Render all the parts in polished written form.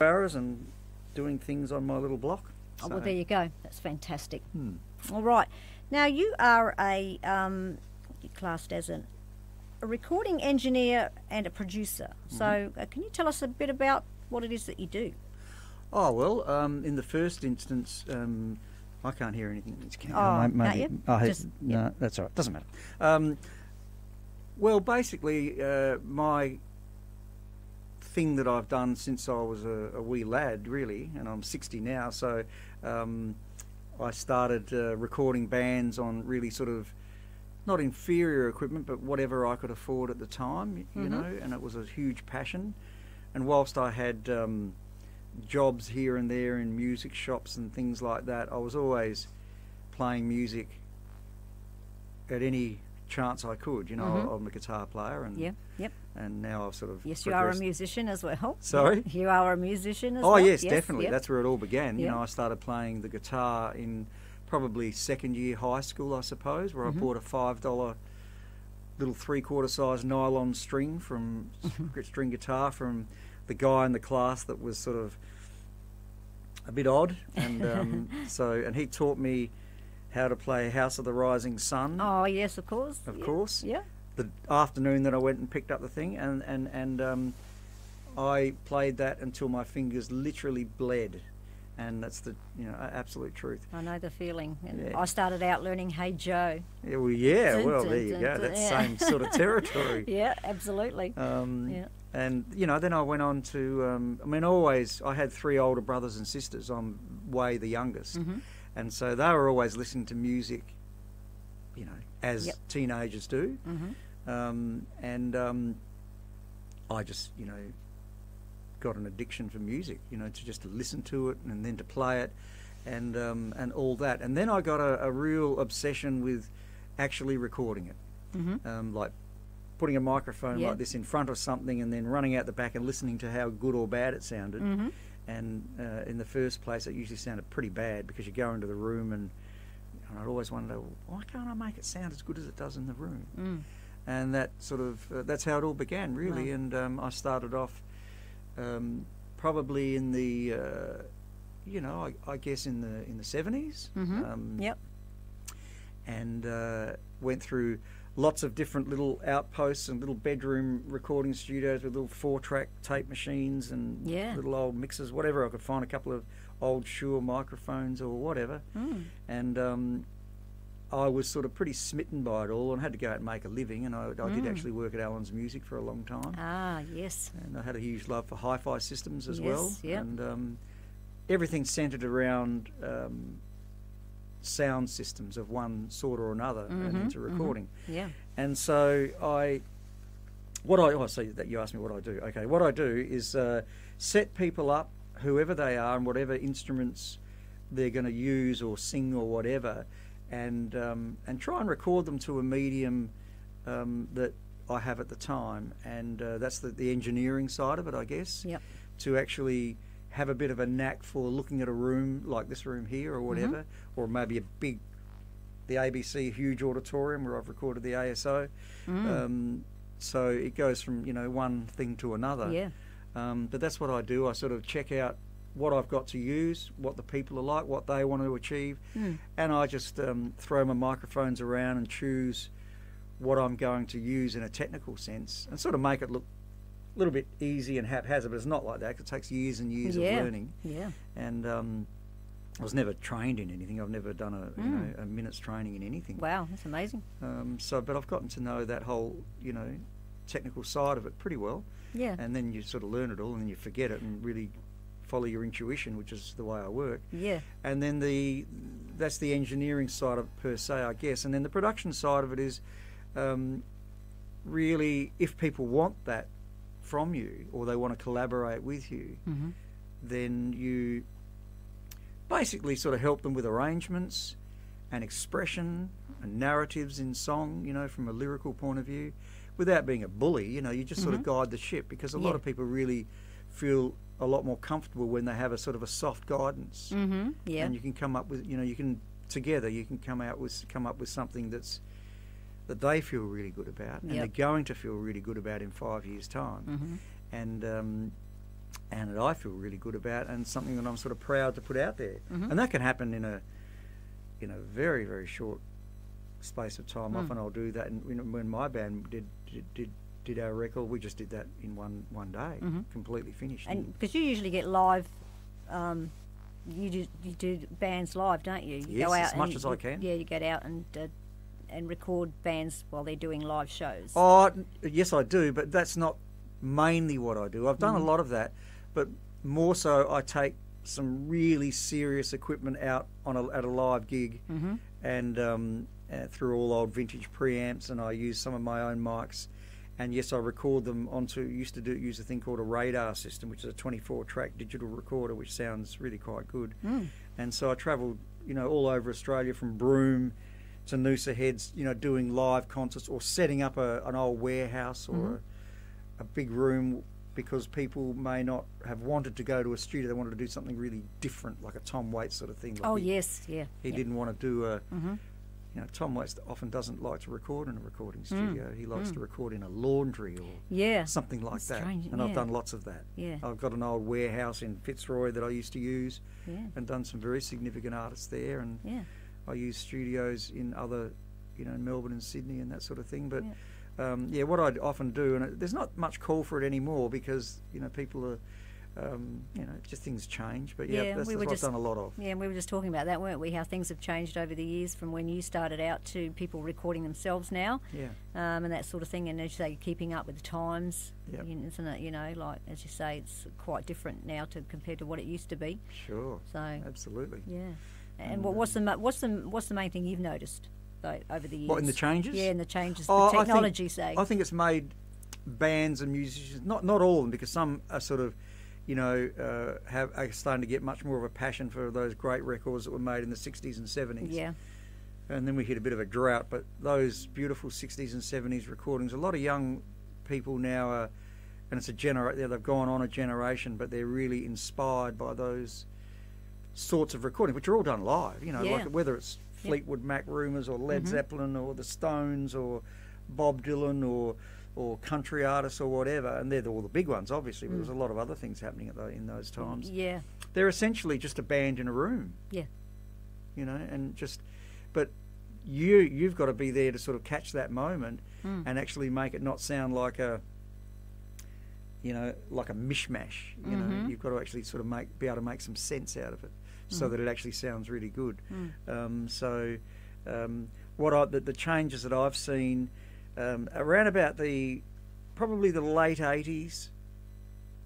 hours and doing things on my little block. Oh, well, there you go. That's fantastic. Hmm. All right. Now, you are you're classed as a recording engineer and a producer. So can you tell us a bit about what it is that you do? Oh, well, in the first instance, I can't hear anything. Oh, can't you? No, that's all right. Doesn't matter. Well, basically, my thing that I've done since I was a wee lad, really, and I'm 60 now, so I started recording bands on really sort of not inferior equipment, but whatever I could afford at the time, you know, and it was a huge passion. And whilst I had jobs here and there in music shops and things like that, I was always playing music at any chance I could. You know, I'm a guitar player, and and now I've sort of you are a musician as well. Sorry, you are a musician as well. well. Yes, definitely. That's where it all began. You Yeah. know, I started playing the guitar in probably second year high school, I suppose, where I bought a $5 little 3/4 size nylon string from string guitar from the guy in the class that was sort of a bit odd, and and he taught me how to play House of the Rising Sun. Oh yes, of course. Of course. Yeah. The afternoon that I went and picked up the thing, and I played that until my fingers literally bled, and that's the absolute truth. I know the feeling. And Yeah. I started out learning Hey Joe. Yeah, well, yeah. Dun, Well, dun, there you dun, go. dun, That's yeah. same sort of territory. Yeah, absolutely. Yeah. And then I went on to. I had 3 older brothers and sisters. I'm way the youngest, and so they were always listening to music, as teenagers do. I just, got an addiction for music, to listen to it and then to play it, and all that. And then I got a real obsession with actually recording it, like putting a microphone like this in front of something and then running out the back and listening to how good or bad it sounded. And in the first place, it usually sounded pretty bad because you go into the room and I'd always wonder, why can't I make it sound as good as it does in the room? And that sort of that's how it all began, really. Wow. And I started off probably in the I guess in the 70s. And went through lots of different little outposts and little bedroom recording studios with little 4-track tape machines and little old mixers, whatever I could find, a couple of old Shure microphones or whatever. And I was sort of pretty smitten by it all and had to go out and make a living, and I did actually work at Allen's Music for a long time. Ah, yes. And I had a huge love for hi-fi systems as well. Yeah. And everything centred around sound systems of one sort or another and into recording. Yeah. And so so that you asked me what I do. Okay, what I do is set people up, whoever they are and whatever instruments they're going to use or sing or whatever, and try and record them to a medium that I have at the time, and that's the engineering side of it, I guess. Yep. To actually have a bit of a knack for looking at a room like this room here or whatever, or maybe the ABC huge auditorium where I've recorded the ASO. So it goes from one thing to another. Yeah. But that's what I do. I sort of check out what I've got to use, what the people are like, what they want to achieve, and I just throw my microphones around and choose what I'm going to use in a technical sense and sort of make it look a little bit easy and haphazard, but it's not like that. It takes years and years of learning. Yeah. And I was never trained in anything. I've never done a minute's training in anything. Wow, that's amazing. But I've gotten to know that whole, technical side of it pretty well. Yeah. And then you sort of learn it all and then you forget it and really follow your intuition, which is the way I work. Yeah. And then that's the engineering side of it per se, I guess. And then the production side of it is really, if people want that from you or they want to collaborate with you, then you basically sort of help them with arrangements and expression and narratives in song, from a lyrical point of view, without being a bully. You just sort of guide the ship, because a lot of people really feel a lot more comfortable when they have a sort of a soft guidance. Yeah. And you can come up with, you can come up with something that they feel really good about, and they're going to feel really good about in 5 years' time. And and that I feel really good about, and something that I'm sort of proud to put out there. And that can happen in a very, very short space of time. Often I'll do that, and when my band did our record, we just did that in one day, completely finished. And because you usually get live, you do bands live, don't you? You yes, go out as much as I can. Yeah, you get out and record bands while they're doing live shows. Oh, yes, I do, but that's not mainly what I do. I've done a lot of that, but more so I take some really serious equipment out at a live gig, and through all old vintage preamps, and I use some of my own mics. And yes, I record them use a thing called a radar system, which is a 24-track digital recorder, which sounds really quite good. And so I travelled, all over Australia, from Broome to Noosa Heads, doing live concerts or setting up an old warehouse or a big room, because people may not have wanted to go to a studio. They wanted to do something really different, like a Tom Waits sort of thing. Like he didn't want to do a... Tom Waits often doesn't like to record in a recording studio. He likes to record in a laundry or something like that. Strange. And I've done lots of that. I've got an old warehouse in Fitzroy that I used to use, and done some very significant artists there. And I use studios in other, in Melbourne and Sydney and that sort of thing. But what I often do, and there's not much call for it anymore, because people are. Just things change, but that's what I've done a lot of. Yeah, and we were just talking about that, weren't we? How things have changed over the years from when you started out to people recording themselves now, and that sort of thing. And as you say, keeping up with the times, isn't it? Like as you say, it's quite different now compared to what it used to be. Sure. So absolutely. Yeah. And what's the main thing you've noticed though over the years? What, in the changes? Yeah, in the changes. The technology, I think it's made bands and musicians, not all of them, because some are sort of. Are starting to get much more of a passion for those great records that were made in the 60s and 70s. Yeah. And then we hit a bit of a drought, but those beautiful 60s and 70s recordings, a lot of young people now are, and it's they've gone on a generation, but they're really inspired by those sorts of recordings, which are all done live, like whether it's Fleetwood Mac Rumours or Led Zeppelin or the Stones or Bob Dylan or country artists or whatever, and they're all the big ones, obviously, but there's a lot of other things happening in those times. Yeah. They're essentially just a band in a room. Yeah. But you've got to be there to sort of catch that moment and actually make it not sound like a mishmash. You've got to actually sort of be able to make some sense out of it so that it actually sounds really good. The changes that I've seen around about probably the late 80s.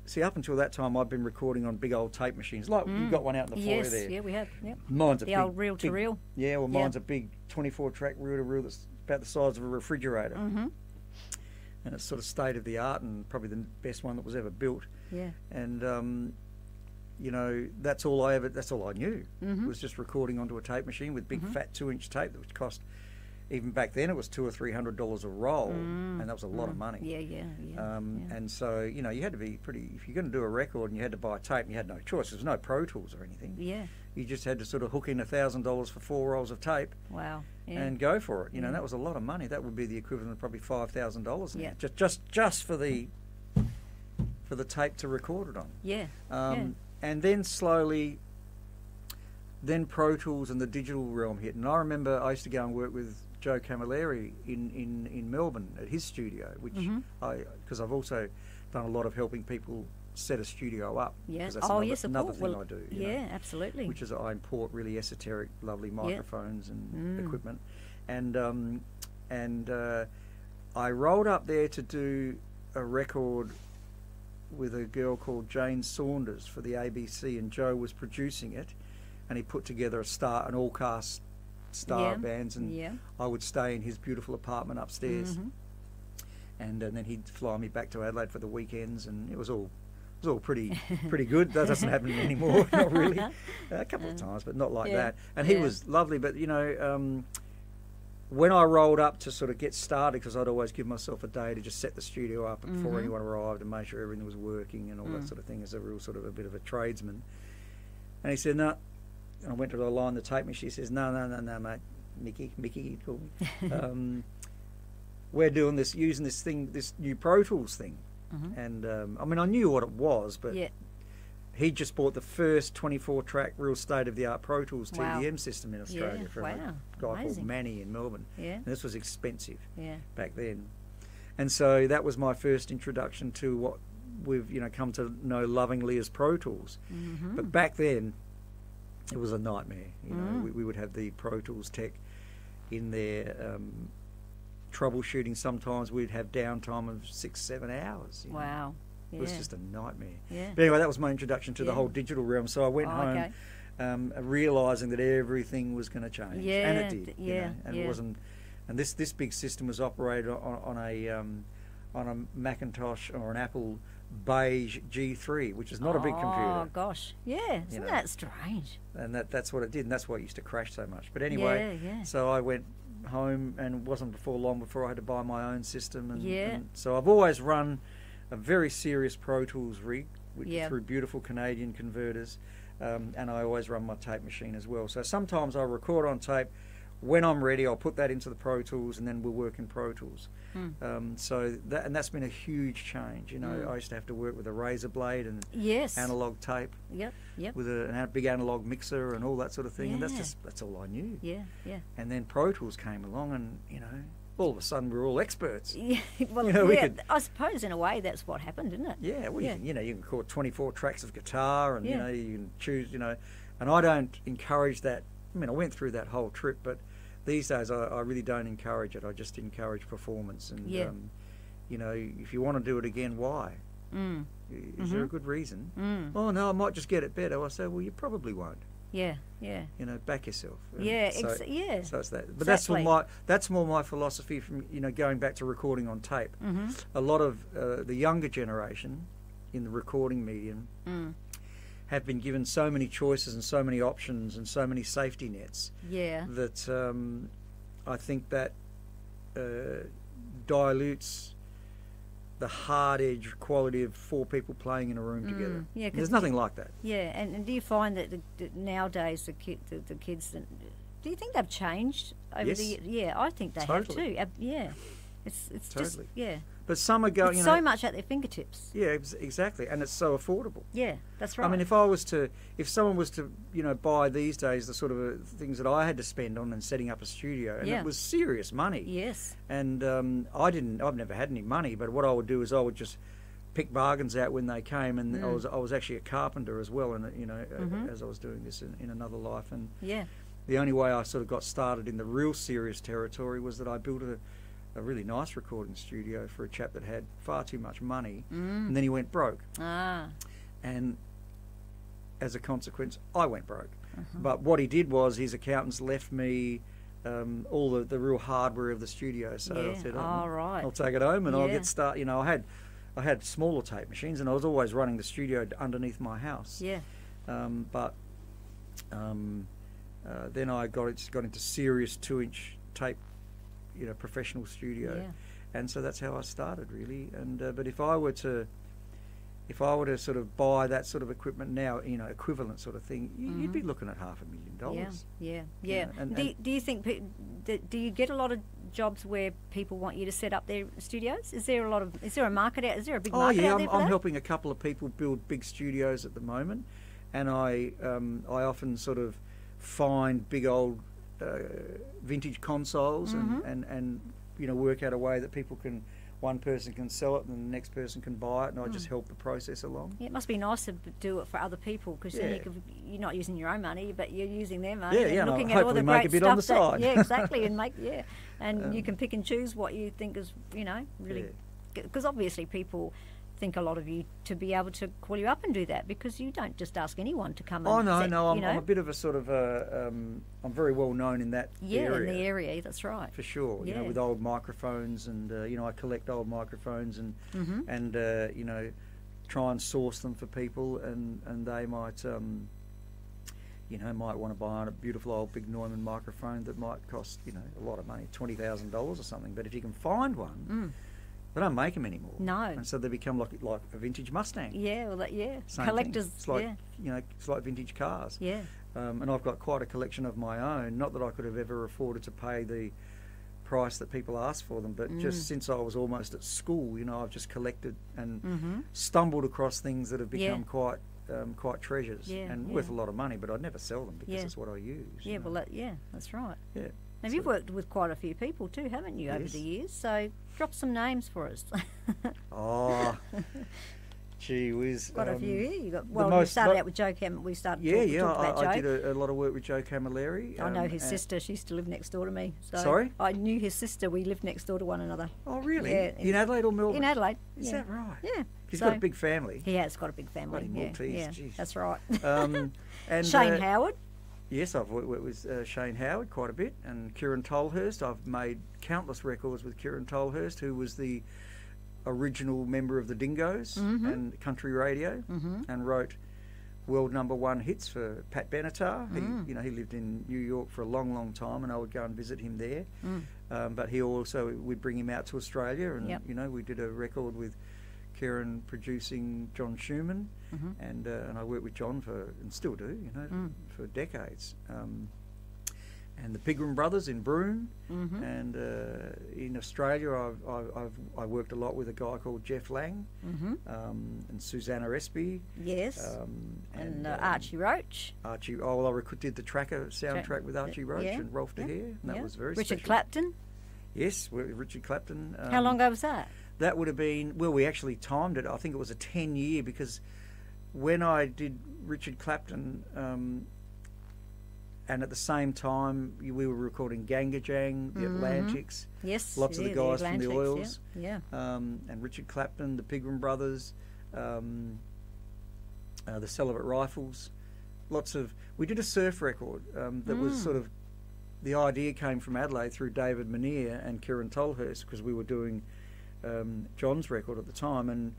See, up until that time, I've been recording on big old tape machines. Like you've got one out in the foyer there. Yeah, we have. Yep. Mine's the old reel-to-reel. Yeah, well, mine's a big 24-track reel-to-reel that's about the size of a refrigerator. And it's sort of state of the art, and probably the best one that was ever built. Yeah. And that's all I knew was just recording onto a tape machine with big fat 2-inch tape, which cost. Even back then, it was $200 or $300 a roll, and that was a lot of money. Yeah. And so, you had to be pretty. If you're going to do a record and you had to buy tape, and you had no choice. There was no Pro Tools or anything. Yeah. You just had to sort of hook in $1,000 for 4 rolls of tape. Wow. Yeah. And go for it. That was a lot of money. That would be the equivalent of probably $5,000 now. Yeah. Just for the tape to record it on. Yeah. And then slowly. Then Pro Tools and the digital realm hit, and I remember I used to go and work with Joe Camilleri in Melbourne at his studio, which because I've also done a lot of helping people set a studio up. Yeah. That's another thing I do. Absolutely. Which is I import really esoteric, lovely microphones and equipment, and I rolled up there to do a record with a girl called Jane Saunders for the ABC, and Joe was producing it. And he put together an all-cast star of bands, and I would stay in his beautiful apartment upstairs, and then he'd fly me back to Adelaide for the weekends, and it was all pretty good. That doesn't happen anymore, not really. A couple of times, but not like that. And he was lovely, but when I rolled up to sort of get started, because I'd always give myself a day to just set the studio up before anyone arrived and make sure everything was working and all that sort of thing, as a real sort of a bit of a tradesman. And he said, no. And I went to line the tape, and she says, no, mate, Mickey, he'd call me. We're doing this, using this new Pro Tools thing. And, I mean, I knew what it was, but he just bought the first 24-track real state-of-the-art Pro Tools Wow. TDM system in Australia from a guy called Manny in Melbourne. Yeah. And this was expensive back then. And so that was my first introduction to what we've come to know lovingly as Pro Tools. But back then, it was a nightmare. We would have the Pro Tools tech in there troubleshooting. Sometimes we'd have downtime of 6-7 hours. Wow. Yeah. It was just a nightmare. Yeah. But anyway, that was my introduction to the whole digital realm. So I went home realising that everything was going to change. Yeah. And it did. And it wasn't. And this big system was operated on a Macintosh or an Apple beige G3, which is not a big computer. Oh gosh, yeah, isn't that strange? And that's what it did, and that's why it used to crash so much. But anyway, so I went home, and it wasn't long before I had to buy my own system. And so I've always run a very serious Pro Tools rig through beautiful Canadian converters, and I always run my tape machine as well. So sometimes I'll record on tape. When I'm ready, I'll put that into the Pro Tools, and then we'll work in Pro Tools. So that's been a huge change. I used to have to work with a razor blade and analog tape. With a big analog mixer and all that sort of thing. And that's all I knew. And then Pro Tools came along, and all of a sudden we're all experts. I suppose in a way that's what happened, didn't it? Yeah. Well, you can record 24 tracks of guitar, and you can choose. And I don't encourage that. I mean, I went through that whole trip, but these days I really don't encourage it. I just encourage performance. And if you want to do it again, why? Is there a good reason? Oh no, I might just get it better. I say, well, you probably won't. Back yourself. So it's that. But that's more my philosophy from going back to recording on tape. A lot of the younger generation in the recording medium have been given so many choices and so many options and so many safety nets that I think that dilutes the hard-edge quality of 4 people playing in a room together. There's nothing like that. And do you find that nowadays the kids, do you think they've changed over the years? Yeah, I think they have too. It's totally. Just, But some are going, it's so much at their fingertips. Yeah, exactly, and it's so affordable. Yeah, that's right. I mean, if someone was to, buy these days the sort of things that I had to spend on and setting up a studio, and it was serious money. Yes. And I've never had any money, but what I would do is I would just pick bargains out when they came, and I was actually a carpenter as well, and as I was doing this in another life, and the only way I sort of got started in the real serious territory was that I built a really nice recording studio for a chap that had far too much money, and then he went broke. And as a consequence, I went broke. But what he did was his accountants left me all the real hardware of the studio. So I said, I'll take it home and I'll get started. I had smaller tape machines, and I was always running the studio underneath my house. But then I got into serious 2-inch tape, professional studio, and so that's how I started really. And but if I were to sort of buy that sort of equipment now, equivalent sort of thing, you'd be looking at $500,000. Do you think do you get a lot of jobs where people want you to set up their studios? Is there a market out? Is there a big market out there for I'm that? helping a couple of people build big studios at the moment, and I often sort of find big old vintage consoles and work out a way that one person can sell it and the next person can buy it, and I just help the process along. It must be nice to do it for other people, because then you're not using your own money, but you're using their money and looking at all the great stuff on the side. Exactly, and you can pick and choose what you think is really, because obviously people think a lot of you to be able to call you up and do that, because you don't just ask anyone to come and I'm a bit of a sort of I'm very well known in that area. In the area, that's right. For sure, with old microphones, and I collect old microphones and try and source them for people, and they might might want to buy a beautiful old big Neumann microphone that might cost a lot of money, $20,000 or something, but if you can find one. They don't make them anymore. No. And so they become like a vintage Mustang. Same collectors. Thing. It's like it's like vintage cars. And I've got quite a collection of my own. Not that I could have ever afforded to pay the price that people ask for them, but just since I was almost at school, I've just collected and stumbled across things that have become quite quite treasures and worth a lot of money, but I'd never sell them because it's what I use. Yeah, well, that's right. Yeah. Now, you've worked with quite a few people too, haven't you, over the years? So drop some names for us. Oh, gee whiz. Quite a few here. You got. Well, we started out with Joe Cam. We started. I did a lot of work with Joe Camilleri. I know his sister. She used to live next door to me. So Sorry? I knew his sister. We lived next door to one another. Oh, really? Yeah. In Adelaide or Melbourne? In Adelaide. Is that right? Yeah. He's got a big family. He has got a big family. Bloody Maltese, yeah, geez. that's right. And Shane Howard. Yes, I've worked with Shane Howard quite a bit, and Kieran Tolhurst. I've made countless records with Kieran Tolhurst, who was the original member of the Dingoes and country radio, and wrote world #1 hits for Pat Benatar. He lived in New York for a long, long time, and I would go and visit him there. But he also, we'd bring him out to Australia, and we did a record with Kieran producing John Schumann, and I worked with John and still do, for decades. And the Pigram Brothers in Broome, and in Australia I worked a lot with a guy called Jeff Lang, and Susanna Espy. Yes, and Archie Roach. I did the Tracker soundtrack with Archie Roach and Rolf de Heer, and that was very special. Richard Clapton. Yes, Richard Clapton. How long ago was that? That would have been, well, we actually timed it. I think it was a 10-year, because when I did Richard Clapton, and at the same time we were recording Gangajang, the Atlantics, lots of the guys from the Oils, and Richard Clapton, the Pigram Brothers, the Celibate Rifles, we did a surf record that was sort of, the idea came from Adelaide through David Manier and Kieran Tolhurst, because we were doing John's record at the time, and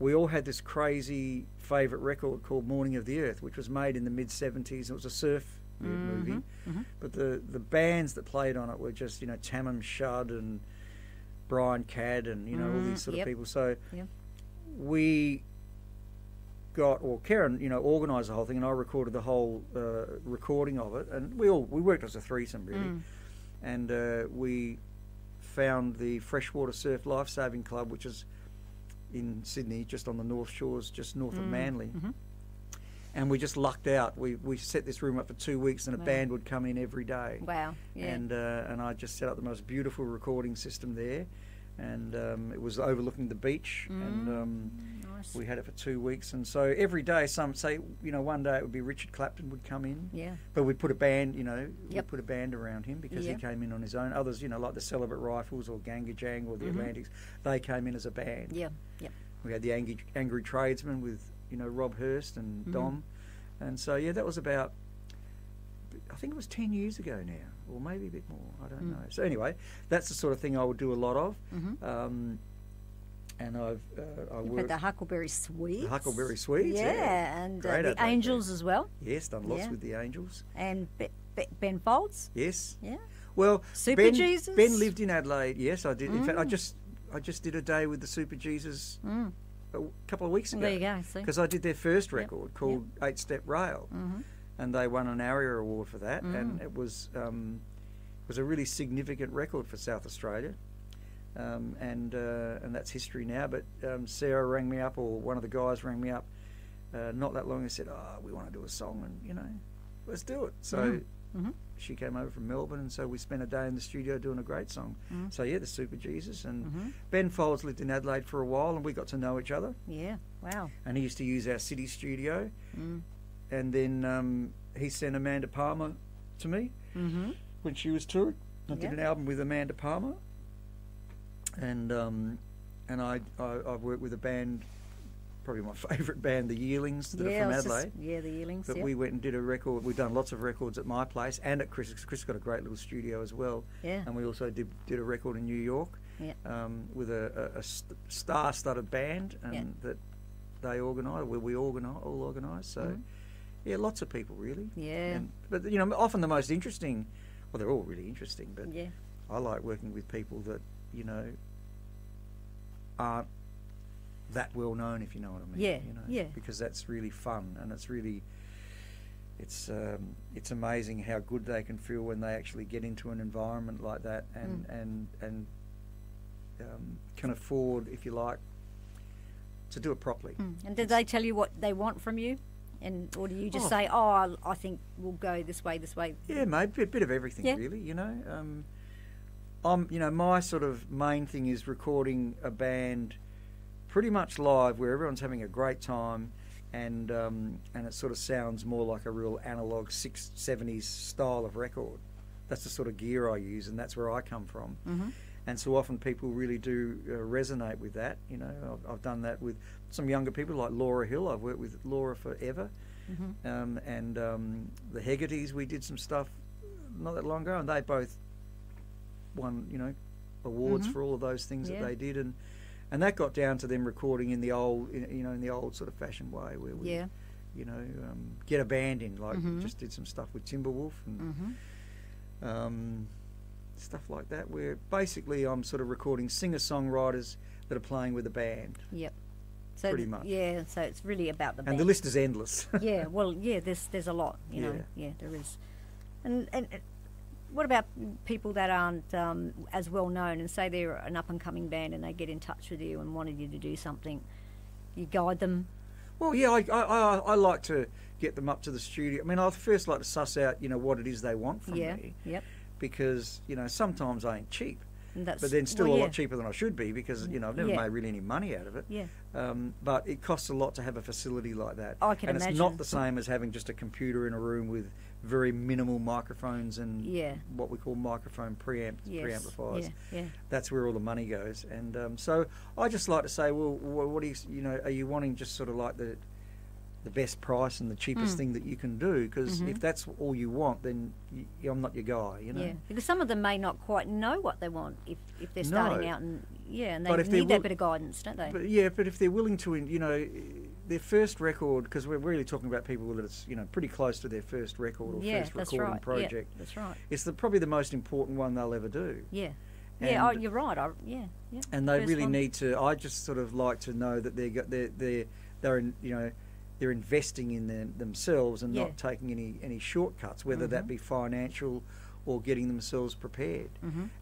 we all had this crazy favourite record called Morning of the Earth, which was made in the mid-70s. It was a surf movie, but the bands that played on it were just, Tamim Shud and Brian Cadd and, all these sort of people. So we got, or Karen, organised the whole thing, and I recorded the whole recording of it, and we worked as a threesome, really. And we found the Freshwater Surf Lifesaving Club, which is in Sydney, just on the North Shores, just north of Manly. And we just lucked out. We set this room up for 2 weeks, and a band would come in every day. Wow! Yeah. And I just set up the most beautiful recording system there, and it was overlooking the beach, and nice. We had it for 2 weeks. And so every day, one day it would be Richard Clapton would come in, but we'd put a band, we'd put a band around him, because he came in on his own. Others, like the Celibate Rifles or Gangajang or the Atlantics, they came in as a band. We had the Angry Tradesmen with Rob Hurst and Dom, and so that was about, I think it was 10 years ago now, or maybe a bit more, I don't know. So anyway, that's the sort of thing I would do a lot of. And I worked had the Huckleberry Swedes. The Huckleberry Swedes, and the Angels as well. Yes, done lots with the Angels. And Ben Folds. Yes. Yeah. Well, Super Jesus. Ben lived in Adelaide. Yes, I did. In fact, I just did a day with the Super Jesus a couple of weeks ago. There you go. See, because I did their first record called 8 Step Rail, and they won an ARIA award for that, and it was a really significant record for South Australia. And that's history now. But Sarah rang me up, or one of the guys rang me up, not that long ago, and said, we want to do a song, and let's do it. So she came over from Melbourne, and so we spent a day in the studio doing a great song. So the Super Jesus, and Ben Folds lived in Adelaide for a while, and we got to know each other. Yeah, wow. And he used to use our city studio, and then he sent Amanda Palmer to me when she was touring. I did an album with Amanda Palmer. And I've worked with a band, probably my favourite band, the Yearlings, that are from Adelaide. The Yearlings. But we went and did a record. We've done lots of records at my place and at Chris. Chris got a great little studio as well. Yeah. And we also did a record in New York. With a star-studded band, and that they organised, where we all organised. So lots of people really. Yeah. But often the most interesting. Well, they're all really interesting, but I like working with people that aren't that well known, if you know what I mean. Because that's really fun, and it's really it's amazing how good they can feel when they actually get into an environment like that, and can afford, if you like, to do it properly. And did they tell you what they want from you? Or do you just say, oh, I think we'll go this way? Yeah, mate, a bit of everything, really, you know. My sort of main thing is recording a band pretty much live where everyone's having a great time, and it sort of sounds more like a real analog 70s style of record. That's the sort of gear I use, and that's where I come from. And so often people really do resonate with that. You know, I've done that with some younger people like Laura Hill. I've worked with Laura forever. And the Hegartys, we did some stuff not that long ago, and they both won, you know, awards for all of those things that they did. And that got down to them recording in the old, in the old sort of fashioned way where we, get a band in. Like we just did some stuff with Timberwolf and stuff like that, where basically I'm sort of recording singer-songwriters that are playing with a band. So pretty much. Yeah, so it's really about the band. And the list is endless. There's a lot, you know. Yeah, there is. And what about people that aren't as well known, and say they're an up-and-coming band and they get in touch with you and wanted you to do something? You guide them? Well, yeah, I like to get them up to the studio. I mean, I first like to suss out, what it is they want from me. Because, sometimes I ain't cheap. But then still a lot cheaper than I should be, because, I've never made really any money out of it. But it costs a lot to have a facility like that. I can imagine. It's not the same as having just a computer in a room with very minimal microphones and what we call microphone preamplifiers. That's where all the money goes. And so I just like to say, well, what do you, are you wanting just sort of like the best price and the cheapest thing that you can do? Because if that's all you want, then I'm not your guy, Yeah, because some of them may not quite know what they want if they're starting out, and they need that bit of guidance, don't they? But if they're willing to, their first record, because we're really talking about people that it's pretty close to their first record or first recording project. Yeah, that's right. It's probably the most important one they'll ever do. And you're right. And they really need to. I just sort of like to know that they're investing in themselves and not taking any shortcuts, whether that be financial or getting themselves prepared.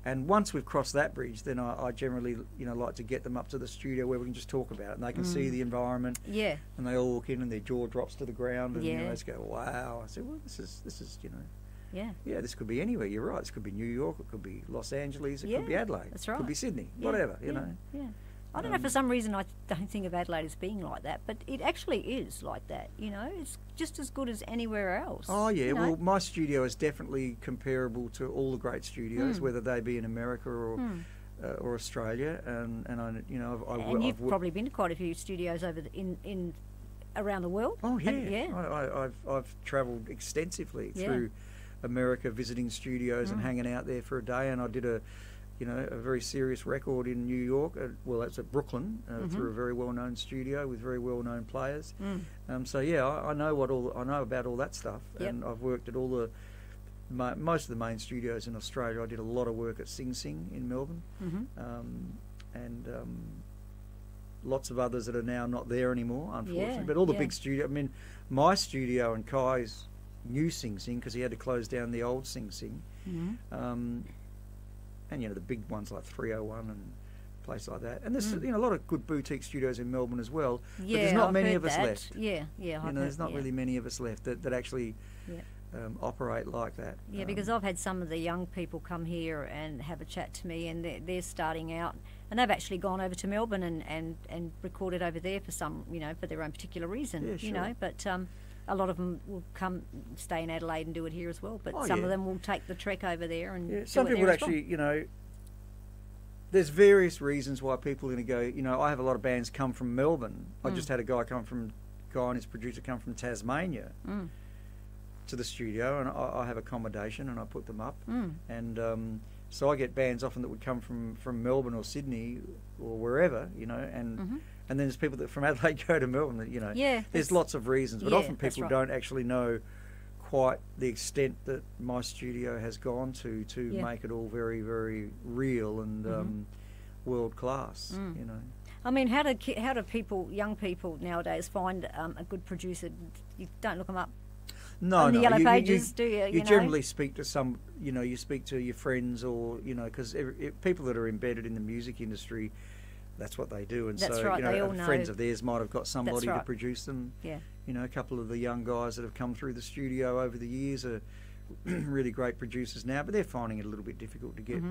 And once we've crossed that bridge, then I generally like to get them up to the studio where we can just talk about it and they can see the environment. And they all walk in and their jaw drops to the ground and they just go, wow. I said, well, this is this could be anywhere. You're right. This could be New York. It could be Los Angeles. It could be Adelaide. That's right. It could be Sydney. Whatever. You know. I don't know, for some reason I don't think of Adelaide as being like that, but it actually is like that, It's just as good as anywhere else. Oh, yeah. Well, my studio is definitely comparable to all the great studios, whether they be in America or Australia. And you've probably been to quite a few studios over in around the world. Oh, yeah. I've travelled extensively through America, visiting studios and hanging out there for a day, and I did a very serious record in New York. That's at Brooklyn, through a very well-known studio with very well-known players. So I know I know about all that stuff, and I've worked at all most of the main studios in Australia. I did a lot of work at Sing Sing in Melbourne, and lots of others that are now not there anymore, unfortunately. But all the big studios. I mean, my studio and Kai's new Sing Sing, because he had to close down the old Sing Sing. And the big ones like 301 and place like that. And there's a lot of good boutique studios in Melbourne as well. But there's not many of us left. There's not really many of us left that actually operate like that. Because I've had some of the young people come here and have a chat to me, and they're starting out, and they've actually gone over to Melbourne and recorded over there for some, for their own particular reason. But a lot of them will come, stay in Adelaide and do it here as well. But some of them will take the trek over there and do some people actually, there's various reasons why people are going to go. I have a lot of bands come from Melbourne. I just had a guy and his producer come from Tasmania to the studio, and I have accommodation and I put them up. And so I get bands often that would come from Melbourne or Sydney or wherever, and then there's people that from Adelaide go to Melbourne. There's lots of reasons, but often people don't actually know quite the extent that my studio has gone to make it all very, very real and world class. I mean, how do people, young people nowadays, find a good producer? You don't look them up on the Yellow Pages, do you? You generally speak to some, you speak to your friends or, because people that are embedded in the music industry, that's what they do. And that's so, right. you know, They all friends know. of theirs might have got somebody That's to right. produce them. Yeah. You know, a couple of the young guys that have come through the studio over the years are really great producers now, but they're finding it a little bit difficult to get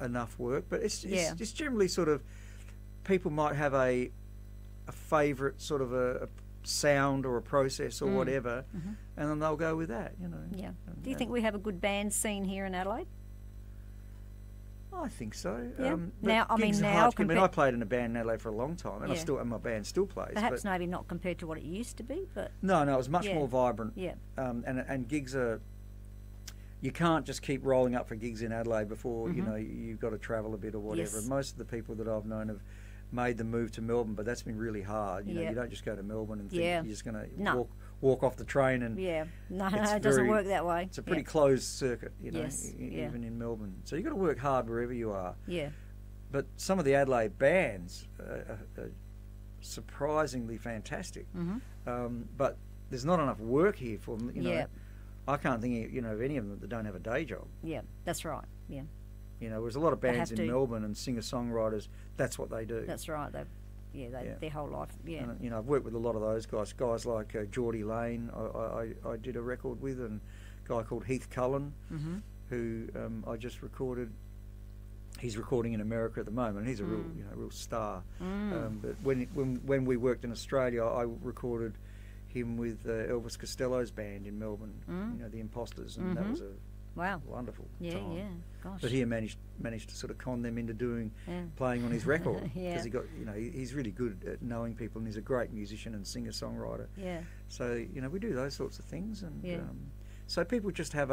enough work. But it's generally sort of, people might have a favourite sort of a sound or a process or whatever, and then they'll go with that, you know. Yeah. Do you think we have a good band scene here in Adelaide? I think so. Yeah. But gigs are now hard to get. I played in a band in Adelaide for a long time, and and my band still plays. Perhaps maybe not compared to what it used to be, but no, it was much more vibrant. Yeah. And gigs are. You can't just keep rolling up for gigs in Adelaide before you know you've got to travel a bit or whatever. Yes. Most of the people that I've known have made the move to Melbourne, but that's been really hard. You know, you don't just go to Melbourne and think you're just going to walk off the train and it doesn't work that way. It's a pretty closed circuit, you know, even in Melbourne. So you've got to work hard wherever you are. Yeah. But some of the Adelaide bands are surprisingly fantastic. But there's not enough work here for them, you know. I can't think of any of them that don't have a day job. Yeah, that's right. Yeah. You know, there's a lot of bands in Melbourne and singer-songwriters, that's what they do. That's right. Their whole life. Yeah. And, you know, I've worked with a lot of those guys like Geordie Lane. I did a record with, and a guy called Heath Cullen, who I just recorded. He's recording in America at the moment. He's a real star. But when we worked in Australia, I recorded him with Elvis Costello's band in Melbourne. You know, the Imposters, and that was a wonderful time. Yeah, gosh. But he managed to sort of con them into playing on his record, because he got, you know, he's really good at knowing people, and he's a great musician and singer-songwriter. Yeah. So, you know, we do those sorts of things, and so people just have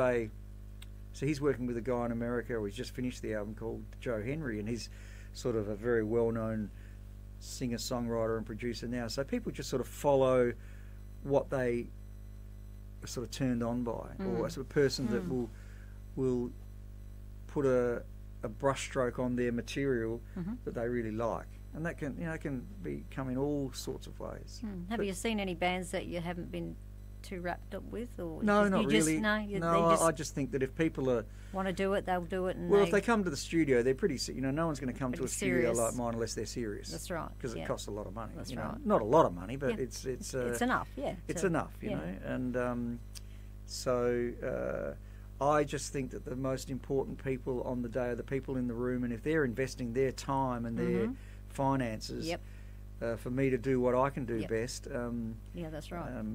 so he's working with a guy in America, or he's just finished the album called Joe Henry, and he's sort of a very well-known singer-songwriter and producer now. So people just sort of follow what they are sort of turned on by, or a sort of person that will put a brushstroke on their material that they really like, and that can come in all sorts of ways. Have you seen any bands that you haven't been too wrapped up with, or no, not really? No, I just think that if people want to do it, they'll do it. And if they come to the studio, they're pretty. You know, no one's going to come to a studio like mine unless they're serious. That's right. Because it costs a lot of money. That's right. Know? Not a lot of money, but it's enough. Yeah, it's enough. You know, and so I just think that the most important people on the day are the people in the room, and if they're investing their time and their finances for me to do what I can do best. That's right.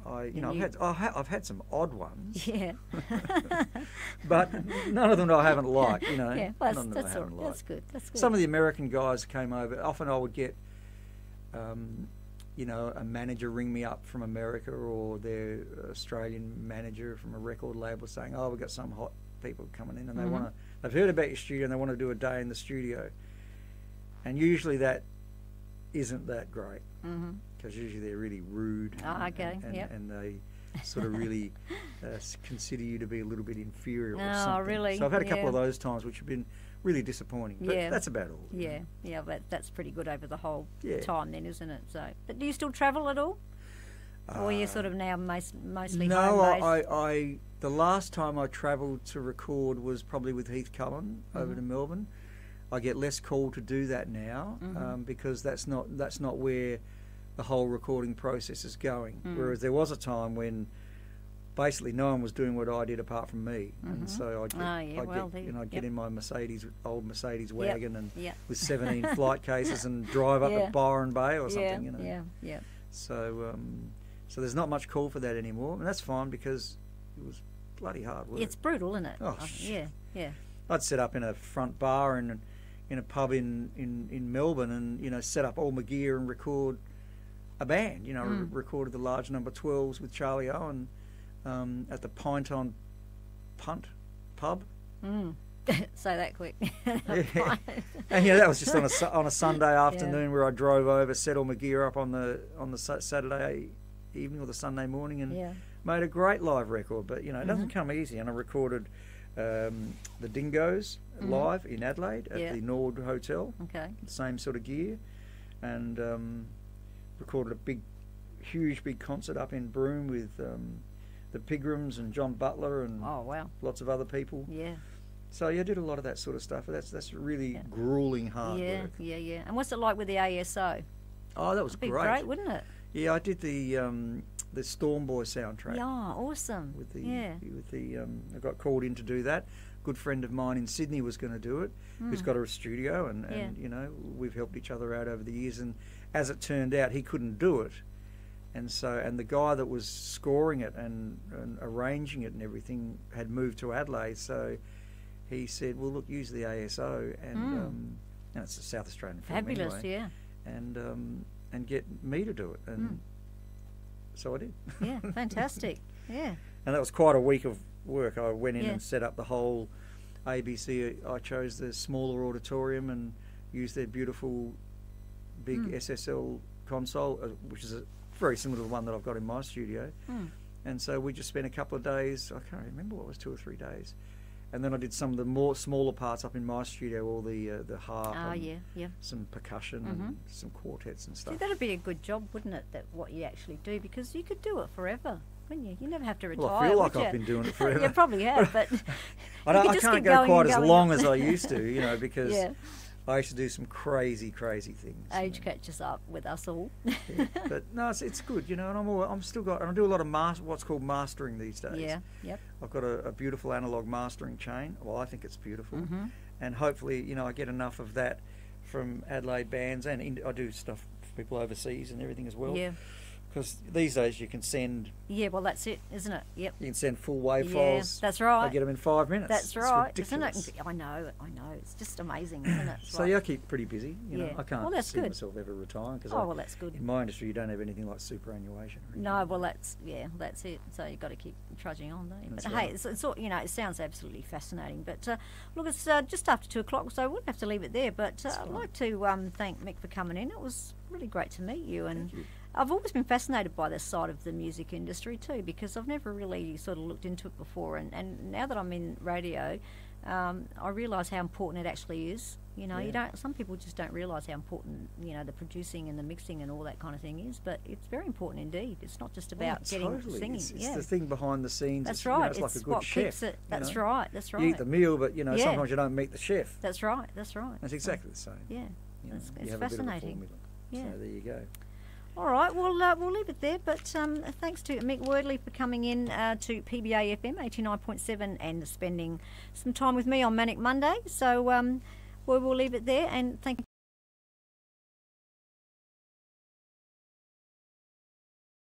I've had some odd ones. Yeah. But none of them I haven't liked, you know. Yeah, well, that's good. Some of the American guys came over. Often I would get, a manager ring me up from America, or their Australian manager from a record label saying, "Oh, we've got some hot people coming in, and they've heard about your studio and they want to do a day in the studio." And usually that isn't that great. Because usually they're really rude and they sort of really consider you to be a little bit inferior or something. Really? So I've had a couple of those times which have been really disappointing. But that's about all. Yeah, but that's pretty good over the whole time then, isn't it? So, but do you still travel at all? Or are you sort of now mostly home-based? No, the last time I travelled to record was probably with Heath Cullen over to Melbourne. I get less call to do that now because that's not where the whole recording process is going. Whereas there was a time when basically no one was doing what I did apart from me, and so I'd get in my old Mercedes wagon and with 17 flight cases and drive up to Byron Bay or something, you know. So there's not much call for that anymore, and that's fine because it was bloody hard work. It's brutal, isn't it? Oh, yeah. I'd set up in a front bar in a pub in Melbourne, and set up all my gear and record a band. Recorded the large number 12s with Charlie Owen at the Pint on Punt pub. Say that quick. And that was just on a Sunday afternoon where I drove over, set all my gear up on the Saturday evening or the Sunday morning, and made a great live record. But it doesn't come easy. And I recorded the Dingoes live in Adelaide at the Nord Hotel. Okay, the same sort of gear, and recorded a huge concert up in Broome with the Pigrams and John Butler and lots of other people. Yeah. So I did a lot of that sort of stuff. That's really grueling hard work. Yeah. And what's it like with the ASO? Oh, that was It'd be great. great, wouldn't it? Yeah, I did the Storm Boy soundtrack. Yeah, awesome. I got called in to do that. A good friend of mine in Sydney was going to do it, who's got a studio, and you know, we've helped each other out over the years. And as it turned out, he couldn't do it, and the guy that was scoring it and arranging it and everything had moved to Adelaide, so he said, "Well, look, use the ASO," and it's a South Australian film fabulous, anyway, and get me to do it, and so I did. Yeah, fantastic. Yeah. And that was quite a week of work. I went in and set up the whole ABC. I chose the smaller auditorium and used their beautiful big SSL console, which is very similar to the one that I've got in my studio. And so we just spent a couple of days, I can't remember what it was, 2 or 3 days. And then I did some of the more smaller parts up in my studio, all the harp, some percussion and some quartets and stuff. See, that'd be a good job, wouldn't it, that what you actually do, because you could do it forever, wouldn't you? You never have to retire. Well, I feel like I've been doing it forever. You probably have, but I can't go quite as long as I used to, you know, because I used to do some crazy things. Age catches up with us all. But no, it's good, you know, and I'm still got, and I do a lot of what's called mastering these days. Yeah, yep. I've got a beautiful analog mastering chain. Well, I think it's beautiful, and hopefully, you know, I get enough of that from Adelaide bands, and I do stuff for people overseas and everything as well. Yeah. Because these days you can send... Yeah, well, that's it, isn't it? Yep. You can send full WAV files. That's right. I get them in 5 minutes. That's right. It's ridiculous. Isn't it? I know. It's just amazing, isn't it? So, I keep pretty busy. You know, I can't see myself ever retiring. Well, that's good. In my industry, you don't have anything like superannuation. No, well, that's it. So you've got to keep trudging on, don't you? But hey, it's all, you know, it sounds absolutely fascinating. But look, it's just after 2 o'clock, so we'll have to leave it there. But I'd like to thank Mick for coming in. It was really great to meet you. And Thank you. I've always been fascinated by this side of the music industry too, because I've never really sort of looked into it before, and now that I'm in radio, I realise how important it actually is. You know, some people just don't realise how important, you know, the producing and the mixing and all that kind of thing is, but it's very important indeed. It's not just about getting singing. It's the thing behind the scenes. That's right. You know, it's like a good chef. That's right. You eat the meal, but you know sometimes you don't meet the chef. That's right. That's exactly the same. Yeah, you know, it's fascinating. So there you go. All right, well, we'll leave it there, but thanks to Mick Wordley for coming in to PBA FM 89.7 and spending some time with me on Manic Monday. So we will leave it there, and thank you.